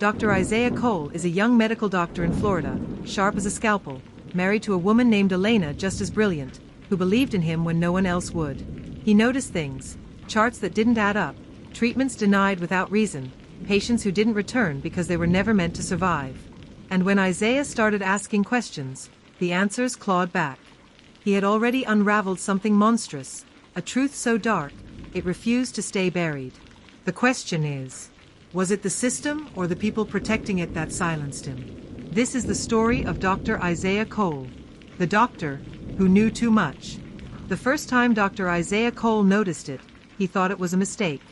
Dr. Isaiah Cole is a young medical doctor in Florida, sharp as a scalpel, married to a woman named Elena just as brilliant, who believed in him when no one else would. He noticed things, charts that didn't add up, treatments denied without reason, patients who didn't return because they were never meant to survive. And when Isaiah started asking questions, the answers clawed back. He had already unraveled something monstrous, a truth so dark, it refused to stay buried. The question is, was it the system or the people protecting it that silenced him? This is the story of Dr. Isaiah Cole, the doctor who knew too much. The first time Dr. Isaiah Cole noticed it, he thought it was a mistake.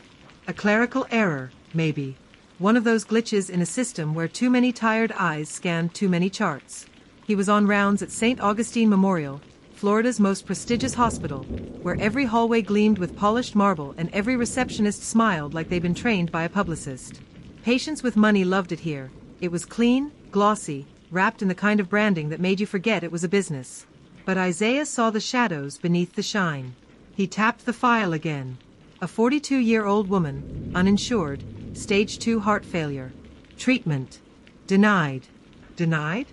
A clerical error, maybe. One of those glitches in a system where too many tired eyes scanned too many charts. He was on rounds at St. Augustine Memorial, Florida's most prestigious hospital, where every hallway gleamed with polished marble and every receptionist smiled like they'd been trained by a publicist. Patients with money loved it here. It was clean, glossy, wrapped in the kind of branding that made you forget it was a business. But Isaiah saw the shadows beneath the shine. He tapped the file again. A 42-year-old woman, uninsured, stage 2 heart failure. Treatment. Denied. Denied?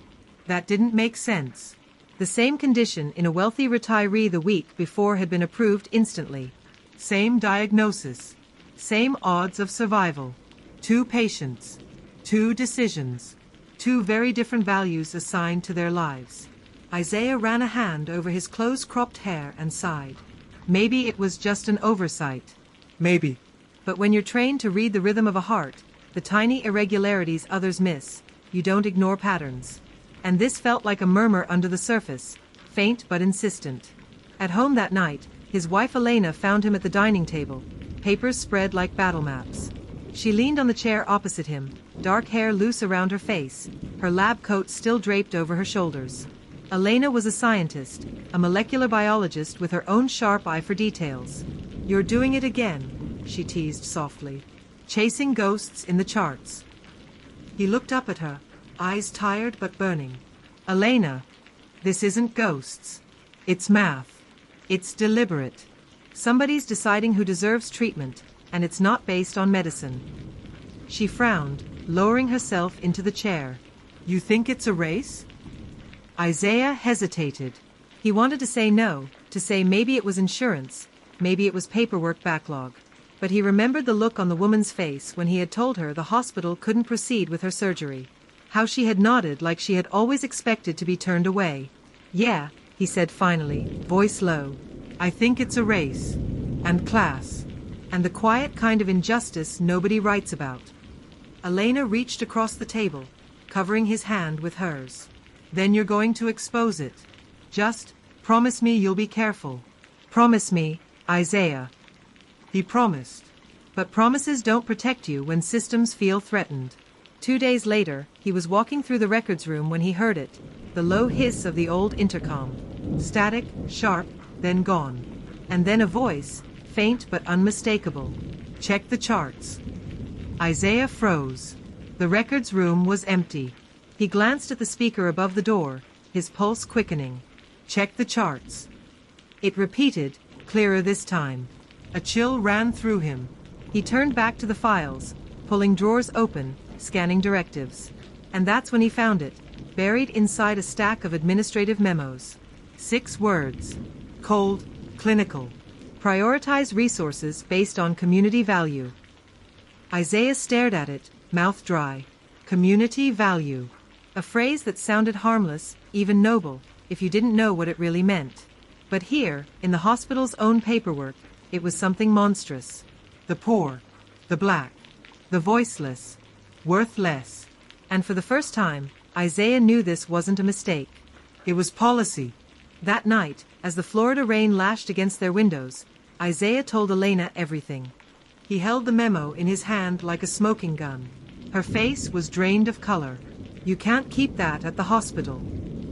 That didn't make sense. The same condition in a wealthy retiree the week before had been approved instantly. Same diagnosis. Same odds of survival. 2 patients. 2 decisions. 2 very different values assigned to their lives. Isaiah ran a hand over his close-cropped hair and sighed. Maybe it was just an oversight. Maybe. But when you're trained to read the rhythm of a heart, the tiny irregularities others miss, you don't ignore patterns. And this felt like a murmur under the surface, faint but insistent. At home that night, his wife Elena found him at the dining table, papers spread like battle maps. She leaned on the chair opposite him, dark hair loose around her face, her lab coat still draped over her shoulders. Elena was a scientist, a molecular biologist with her own sharp eye for details. "You're doing it again," she teased softly. "Chasing ghosts in the charts." He looked up at her, eyes tired but burning. "Elena, this isn't ghosts. It's math. It's deliberate. Somebody's deciding who deserves treatment, and it's not based on medicine." She frowned, lowering herself into the chair. "You think it's a race?" Isaiah hesitated. He wanted to say no, to say maybe it was insurance, maybe it was paperwork backlog. But he remembered the look on the woman's face when he had told her the hospital couldn't proceed with her surgery. How she had nodded like she had always expected to be turned away. "Yeah," he said finally, voice low. "I think it's a race. And class. And the quiet kind of injustice nobody writes about." Elena reached across the table, covering his hand with hers. "Then you're going to expose it. Just promise me you'll be careful. Promise me, Isaiah." He promised. But promises don't protect you when systems feel threatened. 2 days later, he was walking through the records room when he heard it, the low hiss of the old intercom. Static, sharp, then gone. And then a voice, faint but unmistakable. "Check the charts." Isaiah froze. The records room was empty. He glanced at the speaker above the door, his pulse quickening. "Check the charts." It repeated, clearer this time. A chill ran through him. He turned back to the files, pulling drawers open, scanning directives. And that's when he found it, buried inside a stack of administrative memos. 6 words. Cold, clinical. Prioritize resources based on community value. Isaiah stared at it, mouth dry. Community value. A phrase that sounded harmless, even noble, if you didn't know what it really meant. But here, in the hospital's own paperwork, it was something monstrous. The poor. The black. The voiceless. Worth less. And for the first time, Isaiah knew this wasn't a mistake. It was policy. That night, as the Florida rain lashed against their windows, Isaiah told Elena everything. He held the memo in his hand like a smoking gun. Her face was drained of color. "You can't keep that at the hospital.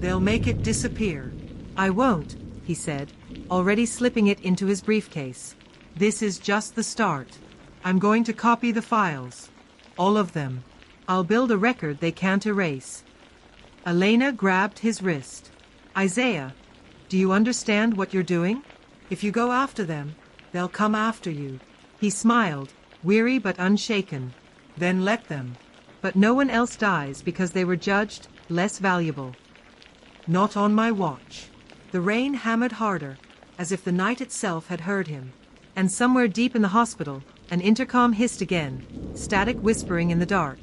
They'll make it disappear." "I won't," he said, already slipping it into his briefcase. "This is just the start. I'm going to copy the files. All of them. I'll build a record they can't erase." Elena grabbed his wrist. "Isaiah, do you understand what you're doing? If you go after them, they'll come after you." He smiled, weary but unshaken. "Then let them. But no one else dies because they were judged less valuable. Not on my watch. The rain hammered harder, as if the night itself had heard him. And somewhere deep in the hospital, an intercom hissed again, static whispering in the dark.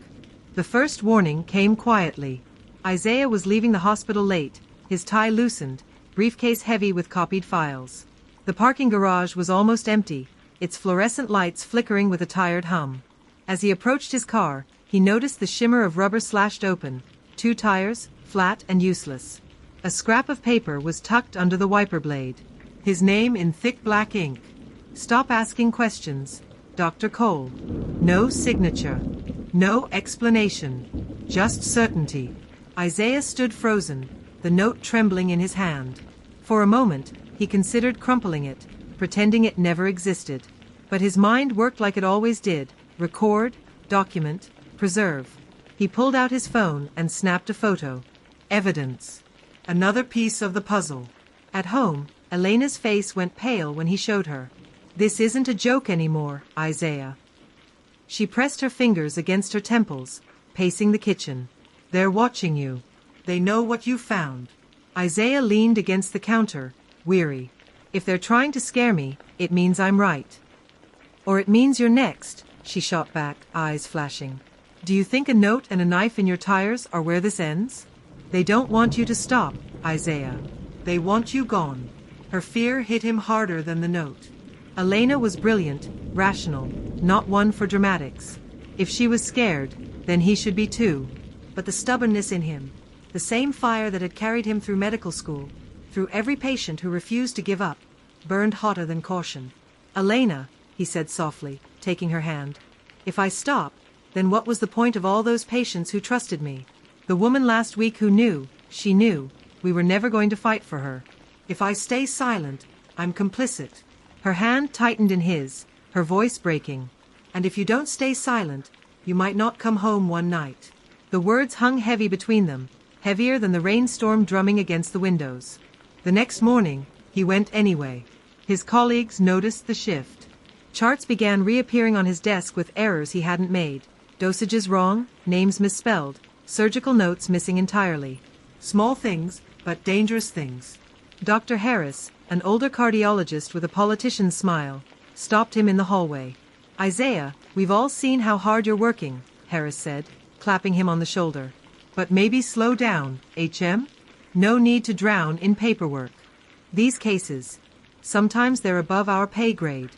The first warning came quietly. Isaiah was leaving the hospital late, his tie loosened, briefcase heavy with copied files. The parking garage was almost empty, its fluorescent lights flickering with a tired hum. As he approached his car, he noticed the shimmer of rubber slashed open, 2 tires, flat and useless. A scrap of paper was tucked under the wiper blade. His name in thick black ink. Stop asking questions, Dr. Cole. No signature. No explanation. Just certainty. Isaiah stood frozen, the note trembling in his hand. For a moment, he considered crumpling it, pretending it never existed. But his mind worked like it always did: record, document, preserve. He pulled out his phone and snapped a photo. Evidence. Another piece of the puzzle. At home, Elena's face went pale when he showed her. This isn't a joke anymore, Isaiah. She pressed her fingers against her temples, pacing the kitchen. They're watching you. They know what you found. Isaiah leaned against the counter, weary. If they're trying to scare me, it means I'm right. Or it means you're next, she shot back, eyes flashing. Do you think a note and a knife in your tires are where this ends? They don't want you to stop, Isaiah. They want you gone. Her fear hit him harder than the note. Elena was brilliant, rational, not one for dramatics. If she was scared, then he should be too. But the stubbornness in him, the same fire that had carried him through medical school, through every patient who refused to give up, burned hotter than caution. Elena, he said softly, taking her hand. If I stop, then what was the point of all those patients who trusted me? The woman last week who knew, she knew, we were never going to fight for her. If I stay silent, I'm complicit. Her hand tightened in his, her voice breaking. And if you don't stay silent, you might not come home one night. The words hung heavy between them, heavier than the rainstorm drumming against the windows. The next morning, he went anyway. His colleagues noticed the shift. Charts began reappearing on his desk with errors he hadn't made. Dosages wrong, names misspelled, surgical notes missing entirely. Small things, but dangerous things. Dr. Harris, an older cardiologist with a politician's smile, stopped him in the hallway. Isaiah, we've all seen how hard you're working, Harris said, clapping him on the shoulder. But maybe slow down, HM? No need to drown in paperwork. These cases, sometimes they're above our pay grade.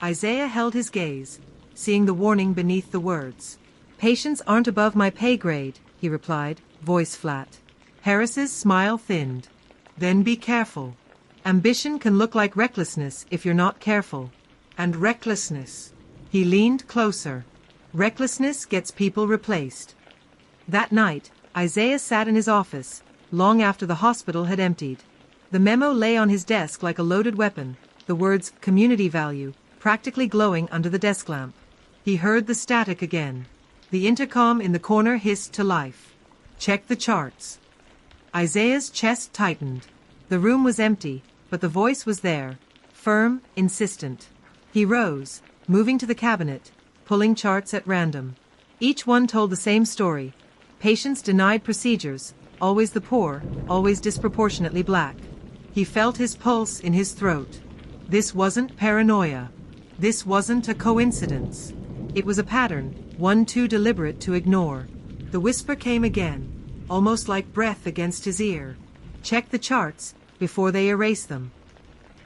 Isaiah held his gaze, seeing the warning beneath the words. Patients aren't above my pay grade, he replied, voice flat. Harris's smile thinned. Then be careful. Ambition can look like recklessness if you're not careful. And recklessness. He leaned closer. Recklessness gets people replaced. That night, Isaiah sat in his office, long after the hospital had emptied. The memo lay on his desk like a loaded weapon, the words community value practically glowing under the desk lamp. He heard the static again. The intercom in the corner hissed to life. Check the charts. Isaiah's chest tightened. The room was empty, but the voice was there, firm, insistent. He rose, moving to the cabinet, pulling charts at random. Each one told the same story. Patients denied procedures, always the poor, always disproportionately black. He felt his pulse in his throat. This wasn't paranoia. This wasn't a coincidence. It was a pattern, one too deliberate to ignore. The whisper came again, almost like breath against his ear. Check the charts before they erase them.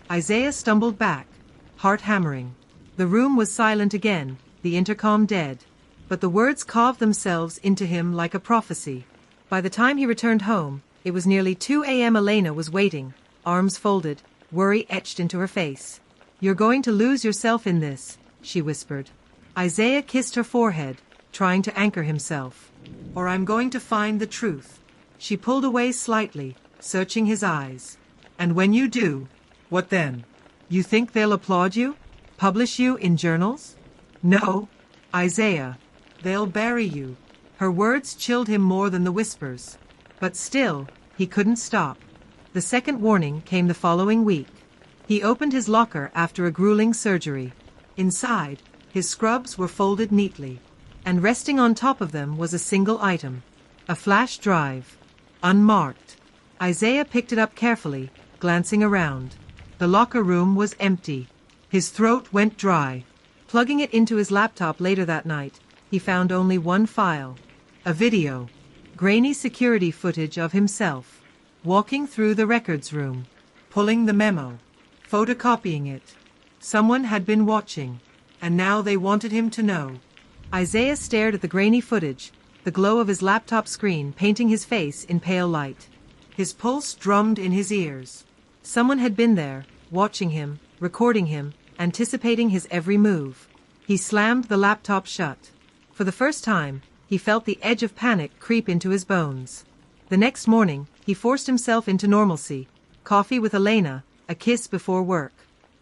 Isaiah stumbled back, heart hammering. The room was silent again, the intercom dead. But the words carved themselves into him like a prophecy. By the time he returned home, it was nearly 2 a.m. Elena was waiting, arms folded, worry etched into her face. You're going to lose yourself in this, she whispered. Isaiah kissed her forehead, trying to anchor himself. Or I'm going to find the truth. She pulled away slightly, searching his eyes. And when you do, what then? You think they'll applaud you? Publish you in journals? No, Isaiah. They'll bury you. Her words chilled him more than the whispers. But still, he couldn't stop. The second warning came the following week. He opened his locker after a grueling surgery. Inside, his scrubs were folded neatly. and resting on top of them was a single item. A flash drive. Unmarked. Isaiah picked it up carefully, glancing around. The locker room was empty. His throat went dry. Plugging it into his laptop later that night, he found only one file. A video. Grainy security footage of himself. Walking through the records room. Pulling the memo. Photocopying it. Someone had been watching, and now they wanted him to know. Isaiah stared at the grainy footage, the glow of his laptop screen painting his face in pale light. His pulse drummed in his ears. Someone had been there, watching him, recording him, anticipating his every move. He slammed the laptop shut. For the first time, he felt the edge of panic creep into his bones. The next morning, he forced himself into normalcy. Coffee with Elena, a kiss before work.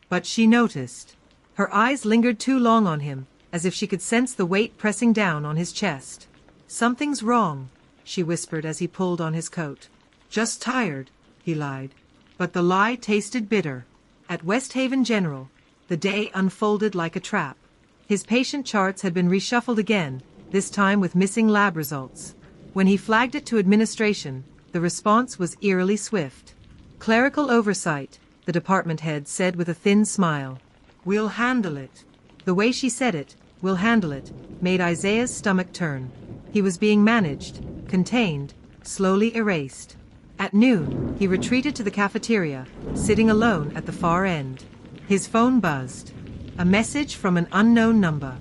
But she noticed. Her eyes lingered too long on him, as if she could sense the weight pressing down on his chest. "Something's wrong," she whispered as he pulled on his coat. "Just tired," he lied. But the lie tasted bitter. At Westhaven General, the day unfolded like a trap. His patient charts had been reshuffled again, this time with missing lab results. When he flagged it to administration, the response was eerily swift. "Clerical oversight," the department head said with a thin smile. "We'll handle it." The way she said it, "we'll handle it," made Isaiah's stomach turn. He was being managed, contained, slowly erased. At noon, he retreated to the cafeteria, sitting alone at the far end. His phone buzzed. A message from an unknown number.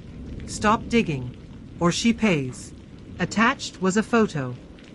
"Stop digging, or she pays." Attached was a photo.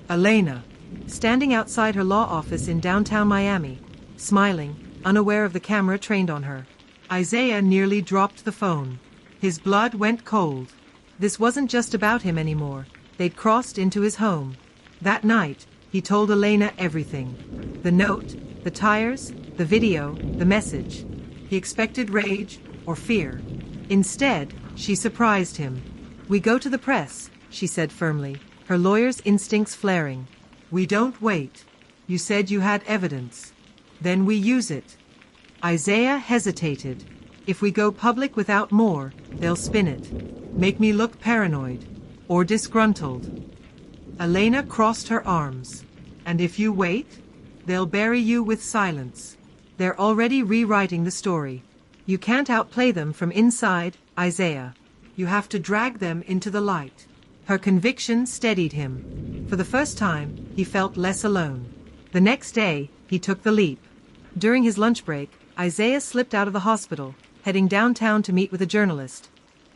Elena, standing outside her law office in downtown Miami, smiling, unaware of the camera trained on her. Isaiah nearly dropped the phone. His blood went cold. This wasn't just about him anymore. They'd crossed into his home. That night, he told Elena everything. The note, the tires, the video, the message. He expected rage or fear. Instead, she surprised him. "We go to the press," she said firmly, her lawyer's instincts flaring. "We don't wait. You said you had evidence. Then we use it." Isaiah hesitated. "If we go public without more, they'll spin it. Make me look paranoid. Or disgruntled." Elena crossed her arms. "And if you wait, they'll bury you with silence. They're already rewriting the story. You can't outplay them from inside, Isaiah. You have to drag them into the light." Her conviction steadied him. For the first time, he felt less alone. The next day, he took the leap. During his lunch break, Isaiah slipped out of the hospital, heading downtown to meet with a journalist.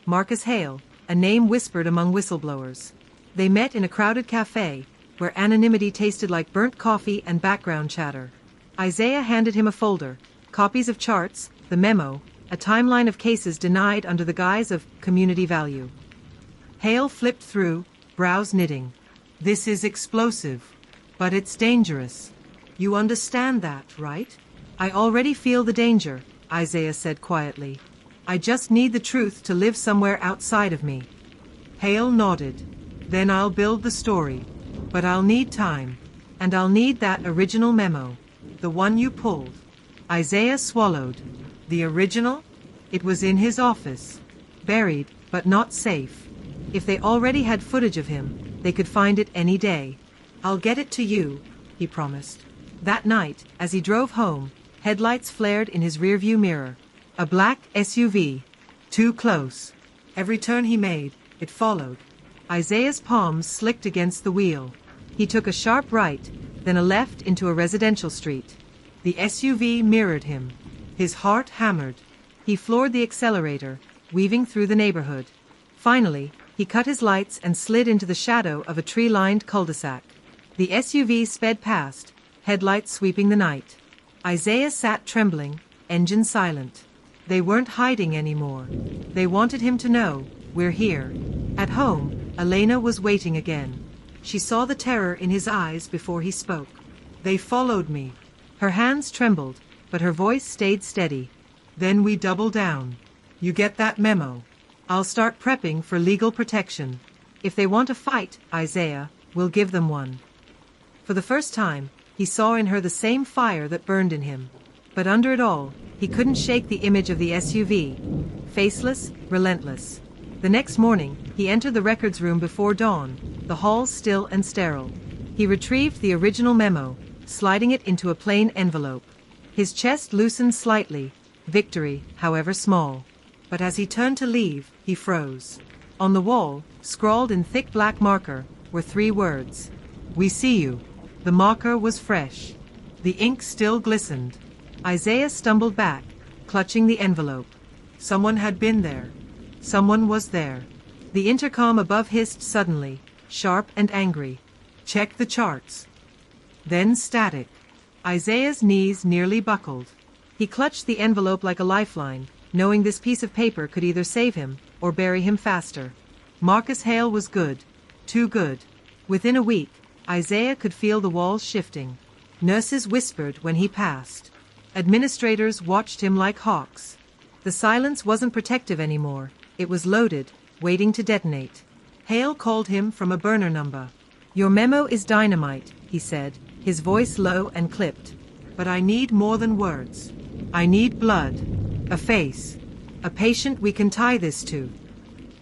Marcus Hale, a name whispered among whistleblowers. They met in a crowded cafe, where anonymity tasted like burnt coffee and background chatter. Isaiah handed him a folder, copies of charts, the memo, a timeline of cases denied under the guise of community value. Hale flipped through, brows knitting. "This is explosive, but it's dangerous. You understand that, right?" "I already feel the danger," Isaiah said quietly. "I just need the truth to live somewhere outside of me." Hale nodded. "Then I'll build the story. But I'll need time. And I'll need that original memo. The one you pulled." Isaiah swallowed. The original? It was in his office. Buried, but not safe. If they already had footage of him, they could find it any day. "I'll get it to you," he promised. That night, as he drove home, headlights flared in his rearview mirror. A black SUV. Too close. Every turn he made, it followed. Isaiah's palms slicked against the wheel. He took a sharp right, then a left into a residential street. The SUV mirrored him. His heart hammered. He floored the accelerator, weaving through the neighborhood. Finally, he cut his lights and slid into the shadow of a tree-lined cul-de-sac. The SUV sped past, headlights sweeping the night. Isaiah sat trembling, engine silent. They weren't hiding anymore. They wanted him to know, "We're here." At home, Elena was waiting again. She saw the terror in his eyes before he spoke. "They followed me." Her hands trembled, but her voice stayed steady. "Then we double down. You get that memo. I'll start prepping for legal protection. If they want a fight, Isaiah, we'll give them one." For the first time, he saw in her the same fire that burned in him. But under it all, he couldn't shake the image of the SUV. Faceless, relentless. The next morning, he entered the records room before dawn, the hall still and sterile. He retrieved the original memo, sliding it into a plain envelope. His chest loosened slightly, victory, however small. But as he turned to leave, he froze. On the wall, scrawled in thick black marker, were 3 words. "We see you." The marker was fresh. The ink still glistened. Isaiah stumbled back, clutching the envelope. Someone had been there. Someone was there. The intercom above hissed suddenly, sharp and angry. "Check the charts." Then static. Isaiah's knees nearly buckled. He clutched the envelope like a lifeline, knowing this piece of paper could either save him or bury him faster. Marcus Hale was good. Too good. Within a week, Isaiah could feel the walls shifting. Nurses whispered when he passed. Administrators watched him like hawks. The silence wasn't protective anymore. It was loaded, waiting to detonate. Hale called him from a burner number. "Your memo is dynamite," he said, his voice low and clipped. "But I need more than words. I need blood. A face. A patient we can tie this to."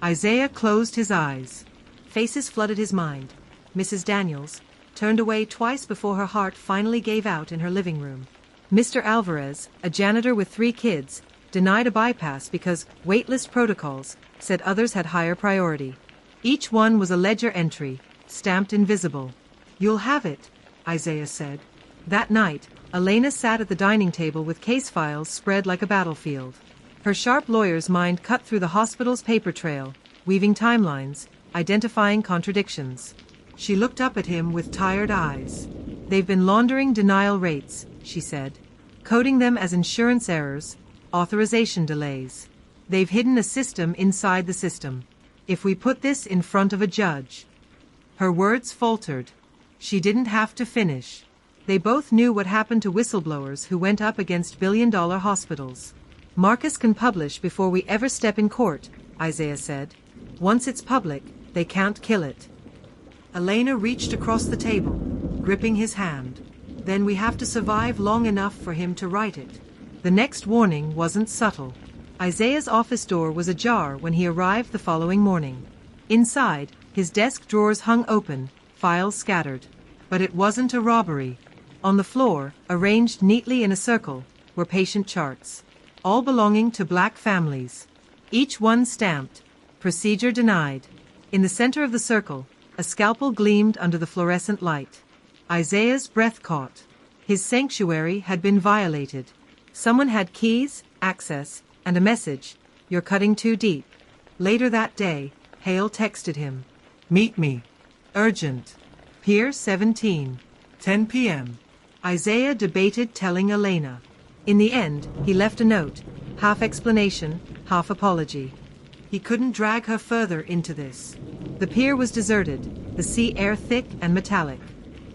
Isaiah closed his eyes. Faces flooded his mind. Mrs. Daniels turned away twice before her heart finally gave out in her living room. Mr. Alvarez, a janitor with 3 kids, denied a bypass because waitlist protocols said others had higher priority. Each one was a ledger entry, stamped invisible. "You'll have it," Isaiah said. That night, Elena sat at the dining table with case files spread like a battlefield. Her sharp lawyer's mind cut through the hospital's paper trail, weaving timelines, identifying contradictions. She looked up at him with tired eyes. "They've been laundering denial rates," she said, coding them as insurance errors, authorization delays. "They've hidden a system inside the system. If we put this in front of a judge..." Her words faltered. She didn't have to finish. They both knew what happened to whistleblowers who went up against billion-dollar hospitals. "Marcus can publish before we ever step in court," Isaiah said. "Once it's public, they can't kill it." Elena reached across the table, gripping his hand. "Then we have to survive long enough for him to write it." The next warning wasn't subtle. Isaiah's office door was ajar when he arrived the following morning. Inside, his desk drawers hung open, files scattered. But it wasn't a robbery. On the floor, arranged neatly in a circle, were patient charts, all belonging to black families. Each one stamped, "Procedure denied." In the center of the circle, a scalpel gleamed under the fluorescent light. Isaiah's breath caught. His sanctuary had been violated. Someone had keys, access, and a message, "You're cutting too deep." Later that day, Hale texted him. "Meet me. Urgent. Pier 17. 10 p.m. Isaiah debated telling Elena. In the end, he left a note, half explanation, half apology. He couldn't drag her further into this. The pier was deserted, the sea air thick and metallic.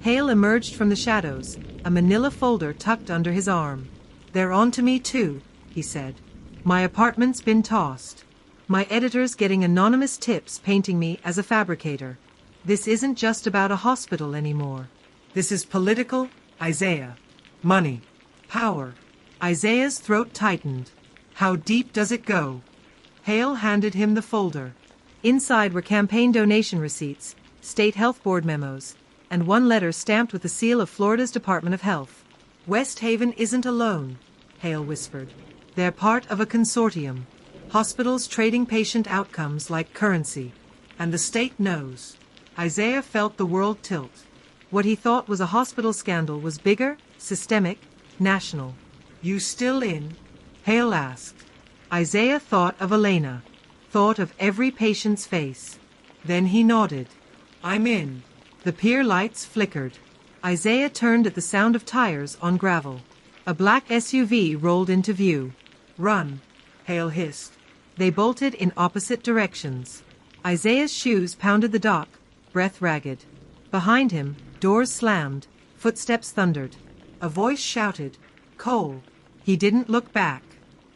Hale emerged from the shadows, a manila folder tucked under his arm. "They're on to me too," he said. "My apartment's been tossed. My editor's getting anonymous tips painting me as a fabricator. This isn't just about a hospital anymore. This is political, Isaiah. Money. Power." Isaiah's throat tightened. "How deep does it go?" Hale handed him the folder. Inside were campaign donation receipts, state health board memos, and one letter stamped with the seal of Florida's Department of Health. "Westhaven isn't alone," Hale whispered. "They're part of a consortium. Hospitals trading patient outcomes like currency. And the state knows." Isaiah felt the world tilt. What he thought was a hospital scandal was bigger, systemic, national. "You still in?" Hale asked. Isaiah thought of Elena, thought of every patient's face. Then he nodded. "I'm in." The pier lights flickered. Isaiah turned at the sound of tires on gravel. A black SUV rolled into view. "Run," Hale hissed. They bolted in opposite directions. Isaiah's shoes pounded the dock, breath ragged. Behind him, doors slammed, footsteps thundered. A voice shouted, "Cole." He didn't look back.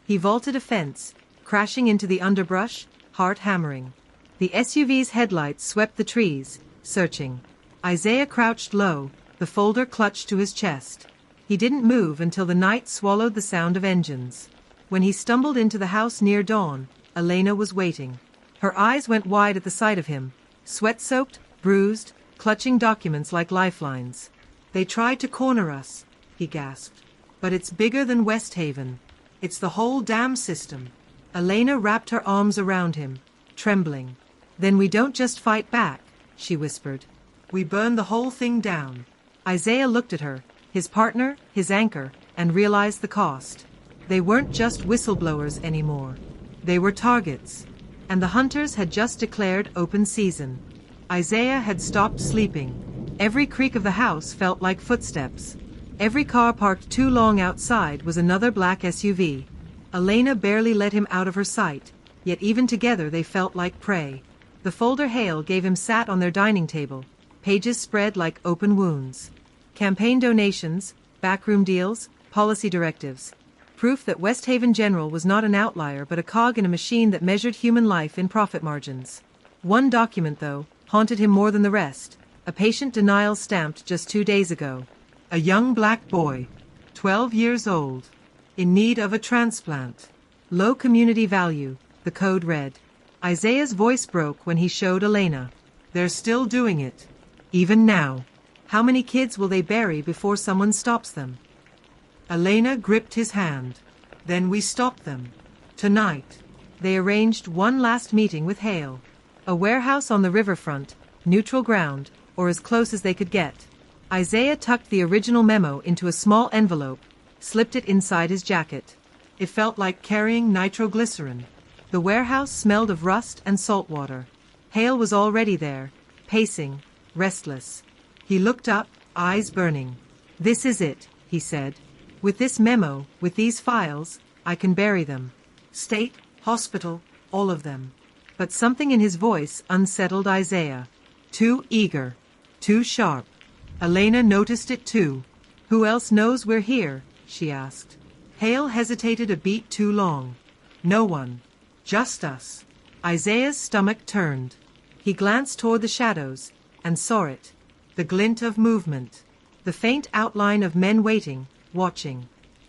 He vaulted a fence, crashing into the underbrush, heart hammering. The SUV's headlights swept the trees, searching. Isaiah crouched low, the folder clutched to his chest. He didn't move until the night swallowed the sound of engines. When he stumbled into the house near dawn, Elena was waiting. Her eyes went wide at the sight of him, sweat-soaked, bruised, clutching documents like lifelines. "They tried to corner us," he gasped. "But it's bigger than Westhaven. It's the whole damn system." Elena wrapped her arms around him, trembling. "Then we don't just fight back," she whispered. "We burn the whole thing down." Isaiah looked at her, his partner, his anchor, and realized the cost. They weren't just whistleblowers anymore. They were targets. And the hunters had just declared open season. Isaiah had stopped sleeping. Every creak of the house felt like footsteps. Every car parked too long outside was another black SUV. Elena barely let him out of her sight, yet even together they felt like prey. The folder Hale gave him sat on their dining table, pages spread like open wounds. Campaign donations, backroom deals, policy directives. Proof that Westhaven General was not an outlier but a cog in a machine that measured human life in profit margins. One document, though, haunted him more than the rest, a patient denial stamped just 2 days ago. A young black boy, 12 years old, in need of a transplant. Low community value, the code read. Isaiah's voice broke when he showed Elena. "They're still doing it. Even now. How many kids will they bury before someone stops them?" Elena gripped his hand. "Then we stop them. Tonight." They arranged one last meeting with Hale. A warehouse on the riverfront, neutral ground, or as close as they could get. Isaiah tucked the original memo into a small envelope, slipped it inside his jacket. It felt like carrying nitroglycerin. The warehouse smelled of rust and salt water. Hale was already there, pacing, restless. He looked up, eyes burning. "This is it," he said. "With this memo, with these files, I can bury them. State, hospital, all of them." But something in his voice unsettled Isaiah. Too eager. Too sharp. Elena noticed it too. "Who else knows we're here?" she asked. Hale hesitated a beat too long. "No one. Just us." Isaiah's stomach turned. He glanced toward the shadows, and saw it. The glint of movement. The faint outline of men waiting, watching.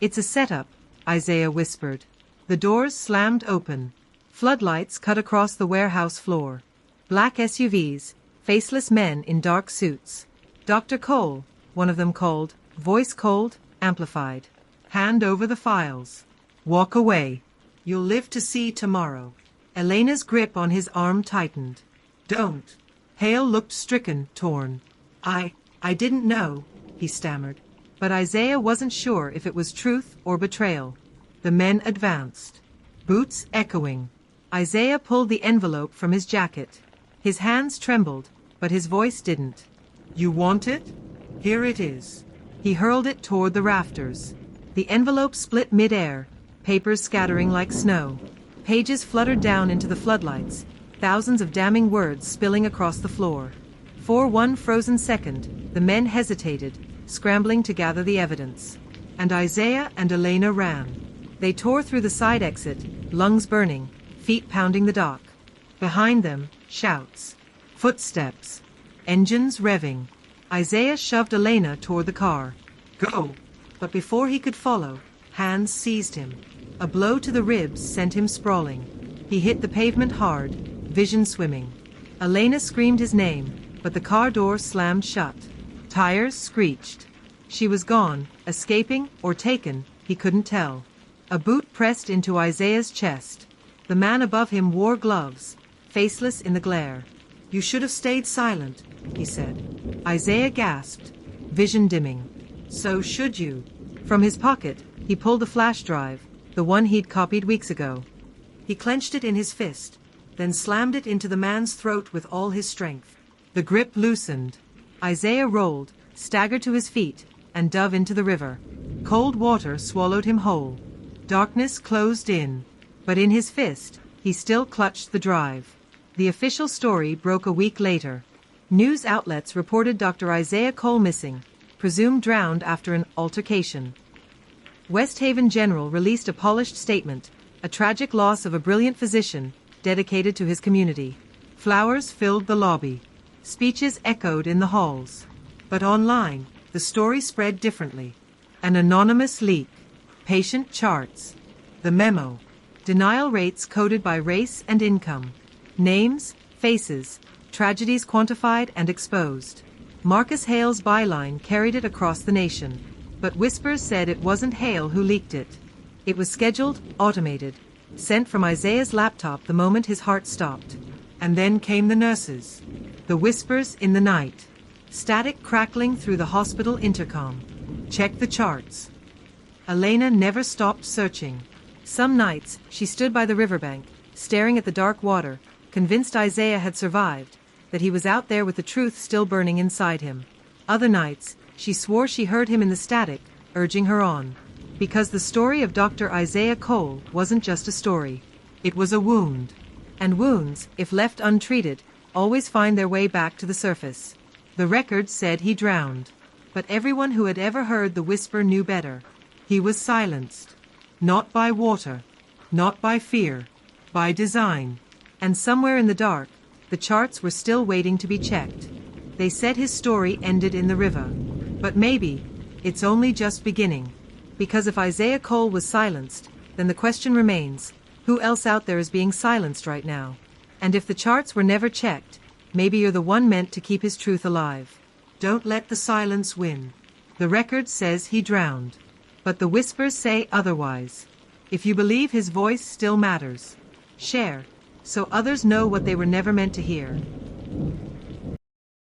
"It's a setup," Isaiah whispered. The doors slammed open. Floodlights cut across the warehouse floor. Black SUVs, faceless men in dark suits. "Dr. Cole," one of them called, voice cold, amplified. "Hand over the files. Walk away. You'll live to see tomorrow." Elena's grip on his arm tightened. "Don't." Hale looked stricken, torn. I didn't know," he stammered. But Isaiah wasn't sure if it was truth or betrayal. The men advanced. Boots echoing. Isaiah pulled the envelope from his jacket. His hands trembled, but his voice didn't. "You want it? Here it is." He hurled it toward the rafters. The envelope split mid-air, papers scattering like snow. Pages fluttered down into the floodlights, thousands of damning words spilling across the floor. For one frozen second, the men hesitated, scrambling to gather the evidence. And Isaiah and Elena ran. They tore through the side exit, lungs burning, feet pounding the dock. Behind them, shouts. Footsteps. Engines revving. Isaiah shoved Elena toward the car. "Go!" But before he could follow, hands seized him. A blow to the ribs sent him sprawling. He hit the pavement hard, vision swimming. Elena screamed his name, but the car door slammed shut. Tires screeched. She was gone, escaping or taken, he couldn't tell. A boot pressed into Isaiah's chest. The man above him wore gloves, faceless in the glare. "You should have stayed silent," he said. Isaiah gasped, vision dimming. "So should you." From his pocket, he pulled a flash drive, the one he'd copied weeks ago. He clenched it in his fist, then slammed it into the man's throat with all his strength. The grip loosened. Isaiah rolled, staggered to his feet, and dove into the river. Cold water swallowed him whole. Darkness closed in, but in his fist, he still clutched the drive. The official story broke a week later. News outlets reported Dr. Isaiah Cole missing, presumed drowned after an altercation. Westhaven General released a polished statement, a tragic loss of a brilliant physician dedicated to his community. Flowers filled the lobby. Speeches echoed in the halls. But online, the story spread differently. An anonymous leak. Patient charts. The memo. Denial rates coded by race and income. Names, faces, tragedies quantified and exposed. Marcus Hale's byline carried it across the nation. But whispers said it wasn't Hale who leaked it. It was scheduled, automated, sent from Isaiah's laptop the moment his heart stopped. And then came the nurses. The whispers in the night. Static crackling through the hospital intercom. Check the charts. Elena never stopped searching. Some nights, she stood by the riverbank, staring at the dark water, convinced Isaiah had survived, that he was out there with the truth still burning inside him. Other nights, she swore she heard him in the static, urging her on. Because the story of Dr. Isaiah Cole wasn't just a story. It was a wound. And wounds, if left untreated, always find their way back to the surface. The record said he drowned. But everyone who had ever heard the whisper knew better. He was silenced. Not by water. Not by fear. By design. And somewhere in the dark, the charts were still waiting to be checked. They said his story ended in the river. But maybe, it's only just beginning. Because if Isaiah Cole was silenced, then the question remains, who else out there is being silenced right now? And if the charts were never checked, maybe you're the one meant to keep his truth alive. Don't let the silence win. The record says he drowned. But the whispers say otherwise. If you believe his voice still matters, share, so others know what they were never meant to hear.